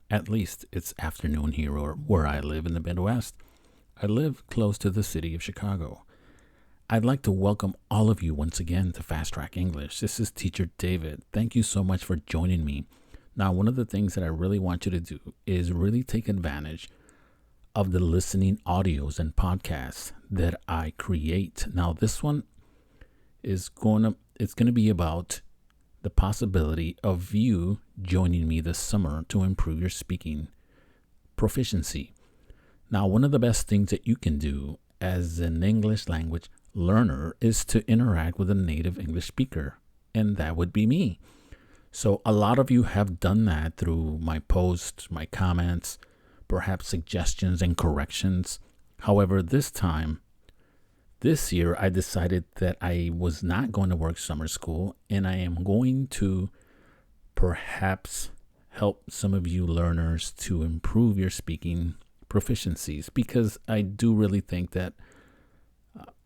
At least it's afternoon here or where I live in the Midwest. I live close to the city of Chicago. I'd like to welcome all of you once again to Fast Track English. This is Teacher David. Thank you so much for joining me. Now, one of the things that I really want you to do is really take advantage of the listening audios and podcasts that I create. Now, this one is going to be about the possibility of you joining me this summer to improve your speaking proficiency. Now, one of the best things that you can do as an English language learner is to interact with a native English speaker, and that would be me. So a lot of you have done that through my posts, my comments, perhaps suggestions and corrections. However, this year, I decided that I was not going to work summer school, and I am going to perhaps help some of you learners to improve your speaking proficiencies, because I do really think that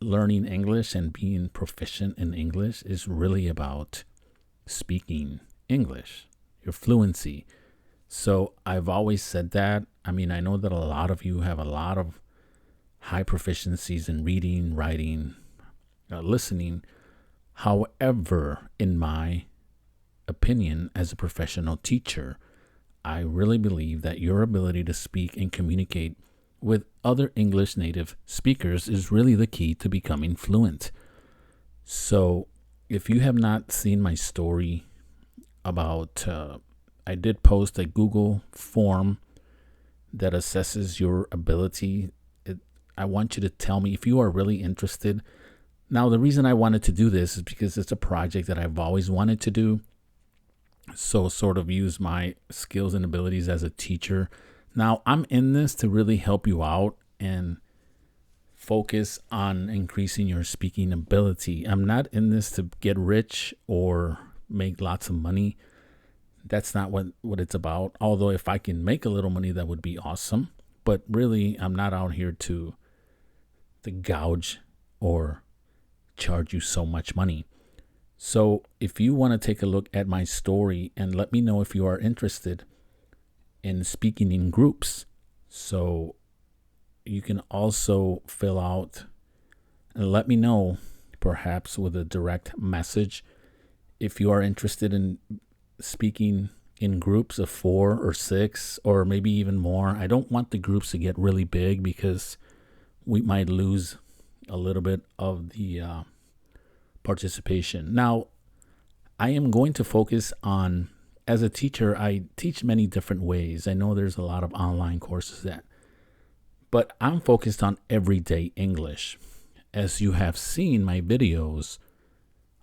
learning English and being proficient in English is really about speaking English, your fluency. So I've always said that. I mean, I know that a lot of you have a lot of high proficiencies in reading, writing, listening. However, in my opinion, as a professional teacher, I really believe that your ability to speak and communicate with other English native speakers is really the key to becoming fluent. So if you have not seen my story about, I did post a Google form that assesses your ability. I want you to tell me if you are really interested. Now, the reason I wanted to do this is because it's a project that I've always wanted to do. So sort of use my skills and abilities as a teacher. Now, I'm in this to really help you out and focus on increasing your speaking ability. I'm not in this to get rich or make lots of money. That's not what it's about. Although if I can make a little money, that would be awesome. But really, I'm not out here to gouge or charge you so much money. So if you want to take a look at my story and let me know if you are interested in speaking in groups. So you can also fill out and let me know, perhaps with a direct message, if you are interested in speaking in groups of 4 or 6 or maybe even more. I don't want the groups to get really big because we might lose a little bit of the participation. Now, I am going to focus on, as a teacher, I teach many different ways. I know there's a lot of online courses but I'm focused on everyday English. As you have seen my videos,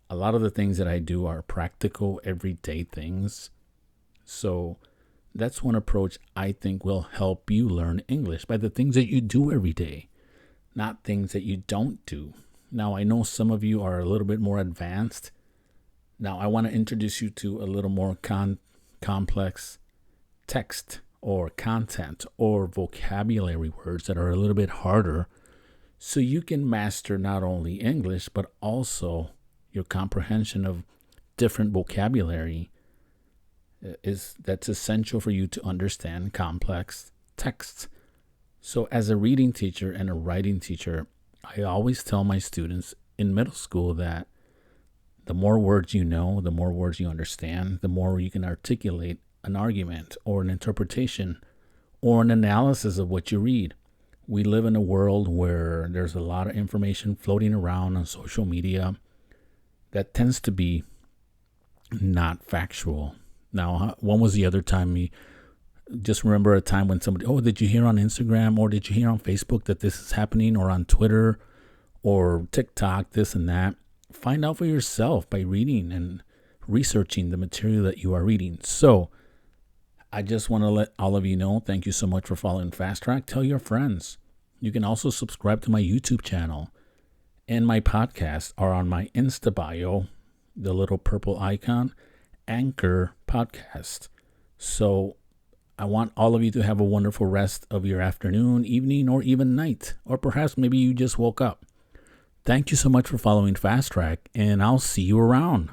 a lot of the things that I do are practical, everyday things. So that's one approach I think will help you learn English by the things that you do every day, not things that you don't do. Now, I know some of you are a little bit more advanced. Now, I want to introduce you to a little more complex text or content or vocabulary words that are a little bit harder, so you can master not only English, but also your comprehension of different vocabulary that's essential for you to understand complex texts. So as a reading teacher and a writing teacher, I always tell my students in middle school that the more words you know, the more words you understand, the more you can articulate an argument or an interpretation or an analysis of what you read. We live in a world where there's a lot of information floating around on social media that tends to be not factual. Now, when was the other time you just remember a time when somebody, oh, did you hear on Instagram or did you hear on Facebook that this is happening, or on Twitter or TikTok, this and that? Find out for yourself by reading and researching the material that you are reading. So I just want to let all of you know, thank you so much for following Fast Track. Tell your friends. You can also subscribe to my YouTube channel, and my podcasts are on my Insta bio, the little purple icon, Anchor Podcast. So I want all of you to have a wonderful rest of your afternoon, evening, or even night, or perhaps maybe you just woke up. Thank you so much for following Fast Track, and I'll see you around.